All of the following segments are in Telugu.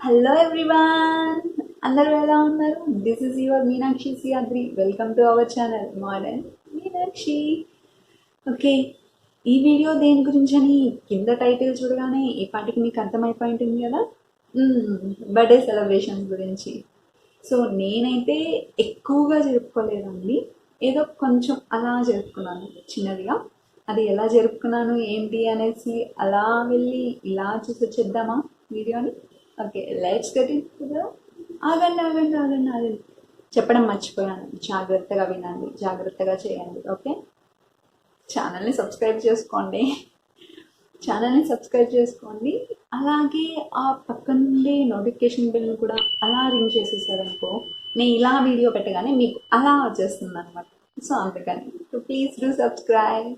హలో ఎవ్రీవన్, అందరూ ఎలా ఉన్నారు? This is your Meenakshi Siyadri. Welcome to our channel modern Meenakshi. Okay, ఈ వీడియో దేని గురించి అని కింద టైటిల్ చూడగానే ఈ పాటికి మీకు అర్థమైపోయి ఉంటుంది కదా. బర్త్డే సెలబ్రేషన్స్ గురించి. సో నేనైతే ఎక్కువగా జరుపుకోలేదండి, ఏదో కొంచెం అలా జరుపుకున్నాను చిన్నదిగా. అది ఎలా జరుపుకున్నాను ఏంటి అనేసి అలా వెళ్ళి ఇలా చూసి వచ్చేద్దామా వీడియోని. Okay, let's get it. ఆగండి. చెప్పడం మర్చిపోయాను, జాగ్రత్తగా వినండి, జాగ్రత్తగా చేయండి. ఓకే, ఛానల్ని సబ్స్క్రైబ్ చేసుకోండి. అలాగే ఆ పక్కనుండే నోటిఫికేషన్ బిల్ని కూడా అలా రింగ్ చేసేసారనుకో, నేను ఇలా వీడియో పెట్టగానే మీకు అలా వచ్చేస్తుంది అనమాట. సో అందుకని ప్లీజ్ డూ సబ్స్క్రైబ్.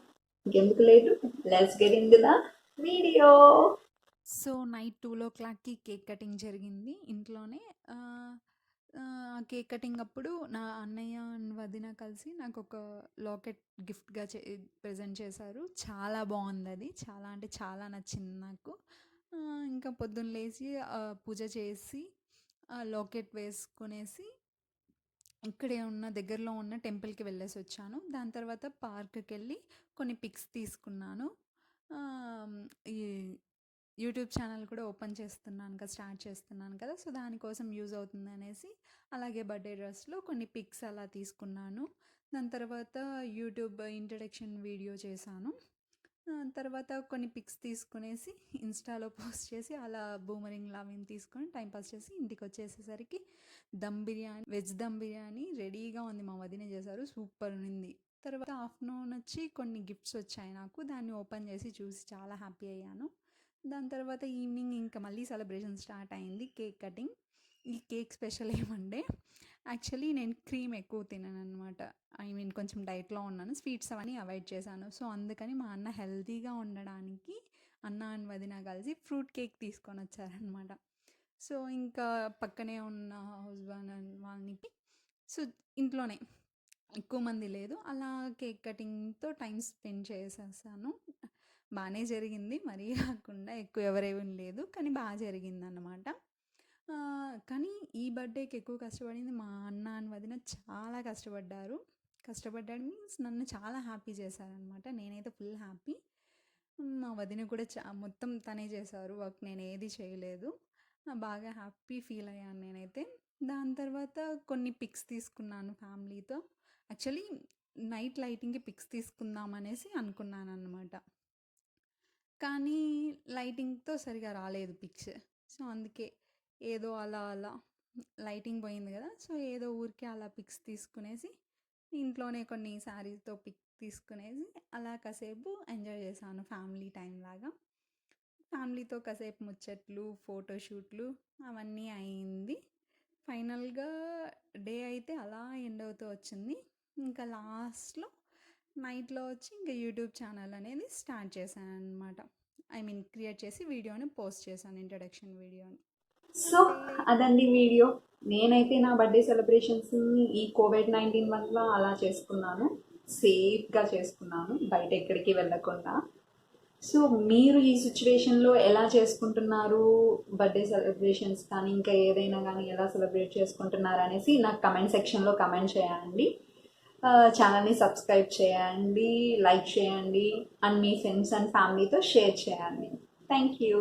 ఇంకెందుకు late, let's get into the video. So night 2:00కి కేక్ కటింగ్ జరిగింది ఇంట్లోనే. కేక్ కటింగ్ అప్పుడు నా అన్నయ్య అండ్ వదిన కలిసి నాకు ఒక లాకెట్ గిఫ్ట్గా ప్రజెంట్ చేశారు. చాలా బాగుంది, అది చాలా అంటే చాలా నచ్చింది నాకు. ఇంకా పొద్దున్న లేచి పూజ చేసి లాకెట్ వేసుకునేసి ఇక్కడే ఉన్న దగ్గరలో ఉన్న టెంపుల్కి వెళ్ళేసి వచ్చాను. దాని తర్వాత పార్క్కి వెళ్ళి కొన్ని పిక్స్ తీసుకున్నాను. ఈ యూట్యూబ్ ఛానల్ కూడా స్టార్ట్ చేస్తున్నాను కదా, సో దానికోసం యూజ్ అవుతుంది అనేసి అలాగే బర్త్డే డ్రెస్లో కొన్ని పిక్స్ అలా తీసుకున్నాను. దాని తర్వాత యూట్యూబ్ ఇంట్రడక్షన్ వీడియో చేశాను. తర్వాత కొన్ని పిక్స్ తీసుకునేసి ఇన్స్టాలో పోస్ట్ చేసి అలా బూమరింగ్ లావిని తీసుకొని టైంపాస్ చేసి ఇంటికి వచ్చేసేసరికి వెజ్ దమ్ బిర్యానీ రెడీగా ఉంది. మా వదిన చేశారు, సూపర్ ఉంది. తర్వాత ఆఫ్టర్నూన్ వచ్చి కొన్ని గిఫ్ట్స్ వచ్చాయి నాకు, దాన్ని ఓపెన్ చేసి చూసి చాలా హ్యాపీ అయ్యాను. దాని తర్వాత ఈవినింగ్ ఇంకా మళ్ళీ సెలబ్రేషన్ స్టార్ట్ అయింది, కేక్ కటింగ్. ఈ కేక్ స్పెషల్ ఏమంటే యాక్చువల్లీ నేను క్రీమ్ ఎక్కువ తినను అనమాట. కొంచెం డైట్లో ఉన్నాను, స్వీట్స్ అవన్నీ అవాయిడ్ చేశాను. సో అందుకని మా అన్న హెల్తీగా ఉండడానికి అన్న అండ్ వదిన కలిసి ఫ్రూట్ కేక్ తీసుకొని వచ్చారనమాట. సో ఇంకా పక్కనే ఉన్న హస్బెండ్ అండ్ వాళ్ళని సో ఇంట్లోనే ఎక్కువ మంది లేదు, అలా కేక్ కటింగ్తో టైం స్పెండ్ చేసేసాను. బాగానే జరిగింది, మరీ కాకుండా ఎక్కువ ఎవరేమీ లేదు, కానీ బాగా జరిగింది అన్నమాట. కానీ ఈ బర్త్డేకి ఎక్కువ కష్టపడింది మా అన్న అని వదిన. చాలా కష్టపడ్డాడు మీన్స్ నన్ను చాలా హ్యాపీ చేశారనమాట. నేనైతే ఫుల్ హ్యాపీ. మా వదిన కూడా మొత్తం తనే చేశారు వర్క్, నేను ఏది చేయలేదు. బాగా హ్యాపీ ఫీల్ అయ్యాను నేనైతే. దాని తర్వాత కొన్ని పిక్స్ తీసుకున్నాను ఫ్యామిలీతో. యాక్చువల్లీ నైట్ లైటింగ్కి పిక్స్ తీసుకుందాం అనేసి అనుకున్నాను అనమాట, కానీ లైటింగ్తో సరిగా రాలేదు పిక్స్. సో అందుకే ఏదో అలా లైటింగ్ పోయింది కదా, సో ఏదో ఊరికే అలా పిక్స్ తీసుకునేసి ఇంట్లోనే కొన్ని శారీస్తో పిక్ తీసుకునేసి అలా కాసేపు ఎంజాయ్ చేశాను, ఫ్యామిలీ టైం లాగా. ఫ్యామిలీతో కాసేపు ముచ్చట్లు, ఫోటోషూట్లు అవన్నీ అయింది. ఫైనల్గా డే అయితే అలా ఎండ్ అవుతూ వచ్చింది. ఇంకా లాస్ట్లో నైట్లో వచ్చి ఇంకా యూట్యూబ్ ఛానల్ అనేది స్టార్ట్ చేశాను అనమాట. క్రియేట్ చేసి వీడియోని పోస్ట్ చేశాను, ఇంట్రడక్షన్ వీడియోని. సో అదండి వీడియో. నేనైతే నా బర్త్డే సెలబ్రేషన్స్ని ఈ COVID-19 వల్ల అలా చేసుకున్నాను, సేఫ్గా చేసుకున్నాను, బయట ఎక్కడికి వెళ్ళకుండా. సో మీరు ఈ సిచ్యువేషన్లో ఎలా చేసుకుంటున్నారు బర్త్డే సెలబ్రేషన్స్ కానీ ఇంకా ఏదైనా కానీ ఎలా సెలబ్రేట్ చేసుకుంటున్నారు అనేసి నాకు కమెంట్ సెక్షన్లో కమెంట్ చేయండి. ఛానల్ని సబ్స్క్రైబ్ చేయండి, లైక్ చేయండి, అండ్ మీ ఫ్రెండ్స్ అండ్ ఫ్యామిలీతో షేర్ చేయండి. Thank you.